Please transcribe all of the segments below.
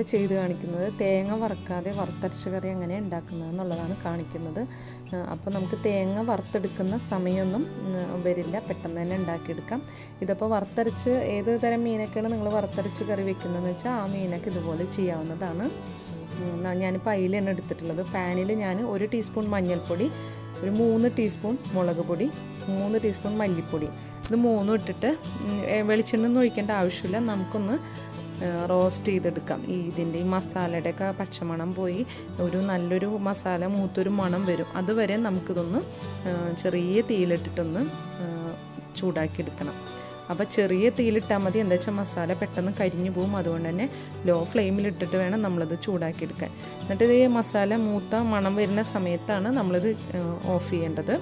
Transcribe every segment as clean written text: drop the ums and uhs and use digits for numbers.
ഇന്നിവിടെ ചെയ്ത് കാണിക്കുന്നത് തേങ്ങ വറുക്കാതെ വറുത്തരച്ച കറി എങ്ങനെ ഉണ്ടാക്കുന്നത് എന്നുള്ളതാണ് കാണിക്കുന്നത്. അപ്പോൾ നമുക്ക് തേങ്ങ വറുത്തെടുക്കുന്ന സമയമൊന്നും വരില്ല, പെട്ടെന്ന് തന്നെ ഉണ്ടാക്കിയെടുക്കാം. ഇതിപ്പോൾ വറുത്തരച്ച് ഏത് തരം മീനൊക്കെയാണ് നിങ്ങൾ വറുത്തരച്ച് കറി വെക്കുന്നതെന്ന് വെച്ചാൽ ആ മീനൊക്കെ ഇതുപോലെ ചെയ്യാവുന്നതാണ്. ഞാനിപ്പോൾ അയിലാണ് എടുത്തിട്ടുള്ളത്. പാനിൽ ഞാൻ 1 ടീസ്പൂൺ മഞ്ഞൾപ്പൊടി, ഒരു 3 ടീസ്പൂൺ മുളക് പൊടി, 3 ടീസ്പൂൺ മല്ലിപ്പൊടി, ഇത് 3 ഇട്ടിട്ട് വെളിച്ചെണ്ണ ഒന്നും ഒഴിക്കേണ്ട ആവശ്യമില്ല. നമുക്കൊന്ന് റോസ്റ്റ് ചെയ്തെടുക്കാം. ഇതിൻ്റെ ഈ മസാലയുടെയൊക്കെ പച്ചമണം പോയി ഒരു നല്ലൊരു മസാല മൂത്തൊരു മണം വരും. അതുവരെ നമുക്കിതൊന്ന് ചെറിയ തീയിലിട്ടിട്ടൊന്ന് ചൂടാക്കിയെടുക്കണം. അപ്പോൾ ചെറിയ തീയിലിട്ടാൽ മതി, എന്താ വെച്ചാൽ മസാല പെട്ടെന്ന് കരിഞ്ഞു പോകും. അതുകൊണ്ട് തന്നെ ലോ ഫ്ലെയിമിലിട്ടിട്ട് വേണം നമ്മളിത് ചൂടാക്കിയെടുക്കാൻ. എന്നിട്ട് ഇത് മസാല മൂത്ത മണം വരുന്ന സമയത്താണ് നമ്മളിത് ഓഫ് ചെയ്യേണ്ടത്.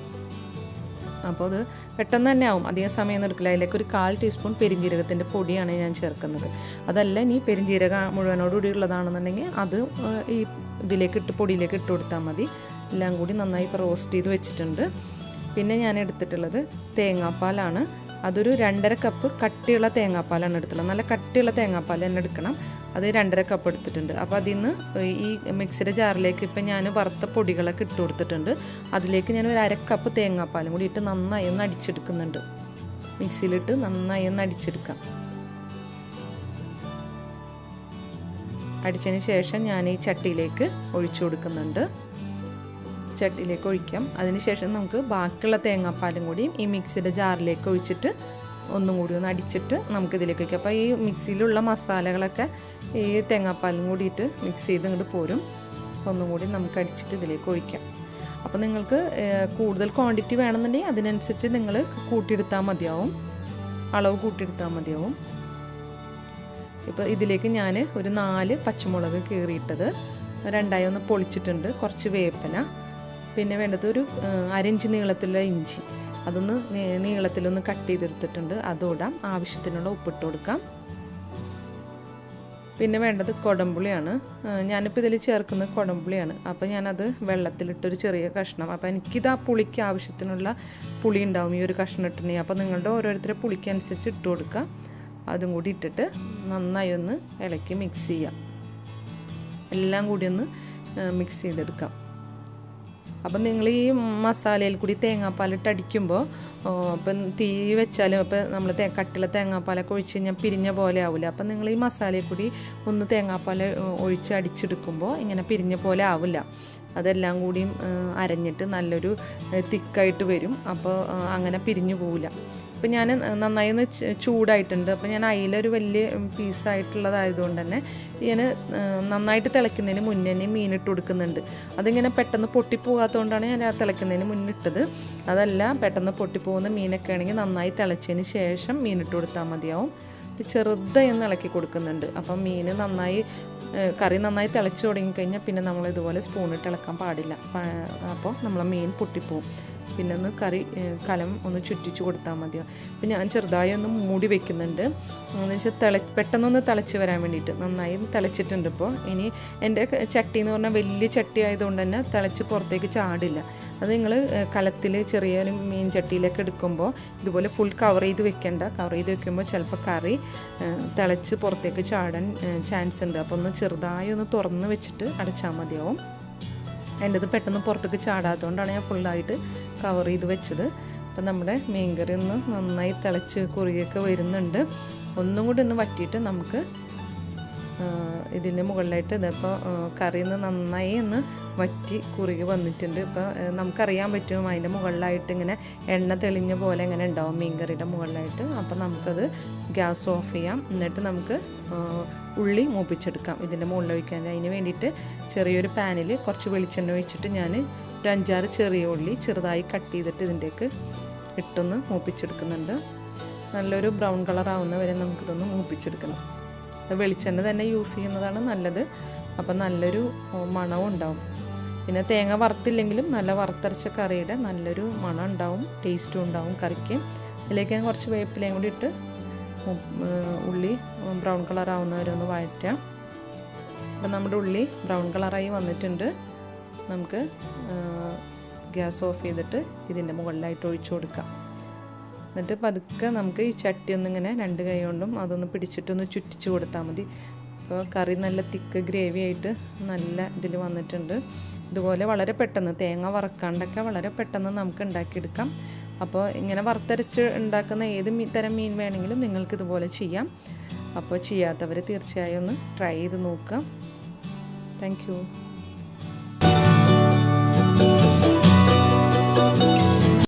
അപ്പോൾ അത് പെട്ടെന്ന് തന്നെ ആവും, അധികം സമയം എടുക്കില്ല. അതിലേക്ക് ഒരു 1/4 ടീസ്പൂൺ പെരിഞ്ജീരകത്തിൻ്റെ പൊടിയാണ് ഞാൻ ചേർക്കുന്നത്. അതല്ല ഇനി പെരിഞ്ജീരകം മുഴുവനോടുകൂടി ഉള്ളതാണെന്നുണ്ടെങ്കിൽ അത് ഈ പൊടിയിലേക്ക് ഇട്ട് കൊടുത്താൽ മതി. എല്ലാം കൂടി നന്നായി ഇപ്പോൾ റോസ്റ്റ് ചെയ്ത് വെച്ചിട്ടുണ്ട്. പിന്നെ ഞാൻ എടുത്തിട്ടുള്ളത് തേങ്ങാപ്പാലാണ്. അതൊരു 2.5 കപ്പ് കട്ടിയുള്ള തേങ്ങാപ്പാലാണ് എടുത്തുള്ളത്. നല്ല കട്ടിയുള്ള തേങ്ങാപ്പാൽ തന്നെ എടുക്കണം. അത് 2.5 കപ്പ് എടുത്തിട്ടുണ്ട്. അപ്പോൾ അതിൽ നിന്ന് ഈ മിക്സിയുടെ ജാറിലേക്ക് ഇപ്പം ഞാൻ വറുത്ത പൊടികളൊക്കെ ഇട്ട് കൊടുത്തിട്ടുണ്ട്. അതിലേക്ക് ഞാൻ ഒരു 1/2 കപ്പ് തേങ്ങാപ്പാലും കൂടി ഇട്ട് നന്നായി ഒന്ന് അടിച്ചെടുക്കുന്നുണ്ട്. മിക്സിയിലിട്ട് നന്നായി ഒന്ന് അടിച്ചെടുക്കാം. അടിച്ചതിന് ശേഷം ഞാൻ ഈ ചട്ടിയിലേക്ക് ഒഴിച്ചു കൊടുക്കുന്നുണ്ട്. ചട്ടിയിലേക്ക് ഒഴിക്കാം. അതിനുശേഷം നമുക്ക് ബാക്കിയുള്ള തേങ്ങാപ്പാലും കൂടി ഈ മിക്സിയുടെ ജാറിലേക്ക് ഒഴിച്ചിട്ട് ഒന്നും കൂടി ഒന്ന് അടിച്ചിട്ട് നമുക്കിതിലേക്ക് വയ്ക്കാം. അപ്പോൾ ഈ മിക്സിയിലുള്ള മസാലകളൊക്കെ ഈ തേങ്ങാപ്പാലും കൂടിയിട്ട് മിക്സ് ചെയ്ത് ഇങ്ങോട്ട് പോരും. ഒന്നും കൂടി നമുക്ക് അടിച്ചിട്ട് ഇതിലേക്ക് ഒഴിക്കാം. അപ്പോൾ നിങ്ങൾക്ക് കൂടുതൽ ക്വാണ്ടിറ്റി വേണമെന്നുണ്ടെങ്കിൽ അതിനനുസരിച്ച് നിങ്ങൾ കൂട്ടിയെടുത്താൽ മതിയാവും, അളവ് കൂട്ടിയെടുത്താൽ മതിയാവും. ഇപ്പോൾ ഇതിലേക്ക് ഞാൻ ഒരു 4 പച്ചമുളക് കീറിയിട്ടത് 2ആയി ഒന്ന് പൊളിച്ചിട്ടുണ്ട്. കുറച്ച് വേപ്പില, പിന്നെ വേണ്ടത് ഒരു 1/2 ഇഞ്ച് നീളത്തിലുള്ള ഇഞ്ചി, അതൊന്ന് നീളത്തിലൊന്ന് കട്ട് ചെയ്തെടുത്തിട്ടുണ്ട്. അതോടാം. ആവശ്യത്തിനുള്ള ഉപ്പിട്ട് കൊടുക്കാം. പിന്നെ വേണ്ടത് കുടംപുളിയാണ്. ഞാനിപ്പോൾ ഇതിൽ ചേർക്കുന്നത് കുടംപുളിയാണ്. അപ്പോൾ ഞാനത് വെള്ളത്തിലിട്ടൊരു ചെറിയ കഷ്ണം. അപ്പോൾ എനിക്കിത് ആ പുളിക്ക് ആവശ്യത്തിനുള്ള പുളി ഉണ്ടാവും ഈ ഒരു കഷ്ണം ഇട്ടിട്ടുണ്ടെങ്കിൽ. അപ്പോൾ നിങ്ങളുടെ ഓരോരുത്തരുടെ പുളിക്ക് അനുസരിച്ച് ഇട്ട് കൊടുക്കുക. അതും കൂടി ഇട്ടിട്ട് നന്നായി ഒന്ന് ഇളക്കി മിക്സ് ചെയ്യാം. എല്ലാം കൂടി ഒന്ന് മിക്സ് ചെയ്തെടുക്കാം. അപ്പം നിങ്ങൾ ഈ മസാലയിൽ കൂടി തേങ്ങാപ്പാലിട്ട് അടിക്കുമ്പോൾ ഇപ്പം തീ വെച്ചാലും ഇപ്പം നമ്മൾ കട്ടിയുള്ള തേങ്ങാപ്പാലൊക്കെ ഒഴിച്ച് കഴിഞ്ഞാൽ പിരിഞ്ഞ പോലെ ആവില്ല. അപ്പം നിങ്ങൾ ഈ മസാലയിൽ കൂടി ഒന്ന് തേങ്ങാപ്പാൽ ഒഴിച്ച് അടിച്ചെടുക്കുമ്പോൾ ഇങ്ങനെ പിരിഞ്ഞ പോലെ ആവില്ല. അതെല്ലാം കൂടിയും അരഞ്ഞിട്ട് നല്ലൊരു തിക്കായിട്ട് വരും. അപ്പോൾ അങ്ങനെ പിരിഞ്ഞു പോവില്ല. ഇപ്പം ഞാൻ നന്നായി ഒന്ന് ചൂടായിട്ടുണ്ട്. അപ്പോൾ ഞാൻ അതിലൊരു വലിയ പീസായിട്ടുള്ളതായതുകൊണ്ട് തന്നെ ഞാൻ നന്നായിട്ട് തിളയ്ക്കുന്നതിന് മുന്നേ തന്നെ മീനിട്ട് കൊടുക്കുന്നുണ്ട്. അതിങ്ങനെ പെട്ടെന്ന് പൊട്ടിപ്പോകാത്തതുകൊണ്ടാണ് ഞാൻ ആ തിളയ്ക്കുന്നതിന് മുന്നിട്ടത്. അതല്ല, പെട്ടെന്ന് പൊട്ടിപ്പോകുന്ന മീനൊക്കെ ആണെങ്കിൽ നന്നായി തിളച്ചതിന് ശേഷം മീനിട്ട് കൊടുത്താൽ മതിയാവും. ചെറുതായി ഒന്ന് ഇളക്കി കൊടുക്കുന്നുണ്ട്. അപ്പം മീൻ കറി നന്നായി തിളച്ച് തുടങ്ങിക്കഴിഞ്ഞാൽ പിന്നെ നമ്മൾ ഇതുപോലെ സ്പൂണിട്ട് ഇളക്കാൻ പാടില്ല. അപ്പോൾ നമ്മളെ മീൻ പൊട്ടിപ്പോവും. പിന്നെ ഒന്ന് കലം ഒന്ന് ചുറ്റിച്ച് കൊടുത്താൽ മതിയോ. അപ്പം ഞാൻ ചെറുതായി ഒന്ന് മൂടി വെക്കുന്നുണ്ട്. എന്ന് വെച്ചാൽ പെട്ടെന്നൊന്ന് തിളച്ച് വരാൻ വേണ്ടിയിട്ട്. നന്നായി തിളച്ചിട്ടുണ്ട്. ഇപ്പോൾ ഇനി എൻ്റെ ചട്ടി എന്ന് പറഞ്ഞാൽ വലിയ ചട്ടി ആയതുകൊണ്ട് തന്നെ തിളച്ച് പുറത്തേക്ക് ചാടില്ല. അത് നിങ്ങൾ കലത്തിൽ ചെറിയൊരു മീൻ ചട്ടിയിലേക്ക് എടുക്കുമ്പോൾ ഇതുപോലെ ഫുൾ കവർ ചെയ്ത് വെക്കേണ്ട. കവർ ചെയ്ത് വെക്കുമ്പോൾ ചിലപ്പോൾ കറി തിളച്ച് പുറത്തേക്ക് ചാടാൻ ചാൻസ് ഉണ്ട്. അപ്പോൾ ഒന്ന് ചെറുതായി ഒന്ന് തുറന്ന് വെച്ചിട്ട് അടച്ചാൽ മതിയാവും. എൻ്റെ ഇത് പെട്ടെന്ന് പുറത്തേക്ക് ചാടാത്തതുകൊണ്ടാണ് ഞാൻ ഫുള്ളായിട്ട് കവർ ചെയ്ത് വെച്ചത്. അപ്പം നമ്മുടെ മീൻകറി ഒന്ന് നന്നായി തിളച്ച് കുറുകിയൊക്കെ വരുന്നുണ്ട്. ഒന്നും കൂടി ഒന്ന് വറ്റിയിട്ട് നമുക്ക് ഇതിൻ്റെ മുകളിലായിട്ട് ഇതിപ്പോൾ കറിയിൽ നിന്ന് നന്നായി ഒന്ന് വറ്റി കുറുകി വന്നിട്ടുണ്ട്. ഇപ്പോൾ നമുക്കറിയാൻ പറ്റും അതിൻ്റെ മുകളിലായിട്ട് ഇങ്ങനെ എണ്ണ തെളിഞ്ഞ പോലെ ഇങ്ങനെ ഉണ്ടാവും മീൻകറിയുടെ മുകളിലായിട്ട്. അപ്പോൾ നമുക്കത് ഗ്യാസ് ഓഫ് ചെയ്യാം. എന്നിട്ട് നമുക്ക് ഉള്ളി മൂപ്പിച്ചെടുക്കാം ഇതിൻ്റെ മുകളിൽ ഒഴിക്കാൻ. അതിന് വേണ്ടിയിട്ട് ചെറിയൊരു പാനിൽ കുറച്ച് വെളിച്ചെണ്ണ ഒഴിച്ചിട്ട് ഞാൻ ഒരു 5-6 ചെറിയ ഉള്ളി ചെറുതായി കട്ട് ചെയ്തിട്ട് ഇതിൻ്റെയൊക്കെ ഇട്ടൊന്ന് മൂപ്പിച്ചെടുക്കുന്നുണ്ട്. നല്ലൊരു ബ്രൗൺ കളർ ആവുന്ന വരെ നമുക്കിതൊന്ന് മൂപ്പിച്ചെടുക്കണം. വെളിച്ചെണ്ണ തന്നെ യൂസ് ചെയ്യുന്നതാണ് നല്ലത്. അപ്പം നല്ലൊരു മണവും ഉണ്ടാവും. പിന്നെ തേങ്ങ വറുത്തില്ലെങ്കിലും നല്ല വറുത്തരച്ച കറിയുടെ നല്ലൊരു മണം ഉണ്ടാവും, ടേസ്റ്റും ഉണ്ടാവും കറിക്ക്. അതിലേക്ക് ഞാൻ കുറച്ച് വേപ്പിലയും കൂടി ഇട്ട് ഉള്ളി ബ്രൗൺ കളർ ആവുന്നവരെ ഒന്ന് വഴറ്റാം. അപ്പം നമ്മുടെ ഉള്ളി ബ്രൗൺ കളറായി വന്നിട്ടുണ്ട്. നമുക്ക് ഗ്യാസ് ഓഫ് ചെയ്തിട്ട് ഇതിൻ്റെ മുകളിലായിട്ട് ഒഴിച്ചു കൊടുക്കാം. എന്നിട്ട് പതുക്കെ നമുക്ക് ഈ ചട്ടി ഒന്നിങ്ങനെ 2 കൈ കൊണ്ടും അതൊന്ന് പിടിച്ചിട്ടൊന്ന് ചുറ്റിച്ച് കൊടുത്താൽ മതി. അപ്പോൾ കറി നല്ല തിക്ക് ഗ്രേവി ആയിട്ട് നല്ല ഇതിൽ വന്നിട്ടുണ്ട്. ഇതുപോലെ വളരെ പെട്ടെന്ന് തേങ്ങ വറക്കാണ്ടൊക്കെ വളരെ പെട്ടെന്ന് നമുക്ക് ഉണ്ടാക്കിയെടുക്കാം. അപ്പോൾ ഇങ്ങനെ വറുത്തരച്ച് ഉണ്ടാക്കുന്ന ഏത് തരം മീൻ വേണമെങ്കിലും നിങ്ങൾക്ക് ഇതുപോലെ ചെയ്യാം. അപ്പോൾ ചെയ്യാത്തവർ തീർച്ചയായും ഒന്ന് ട്രൈ ചെയ്ത് നോക്കുക. Thank you.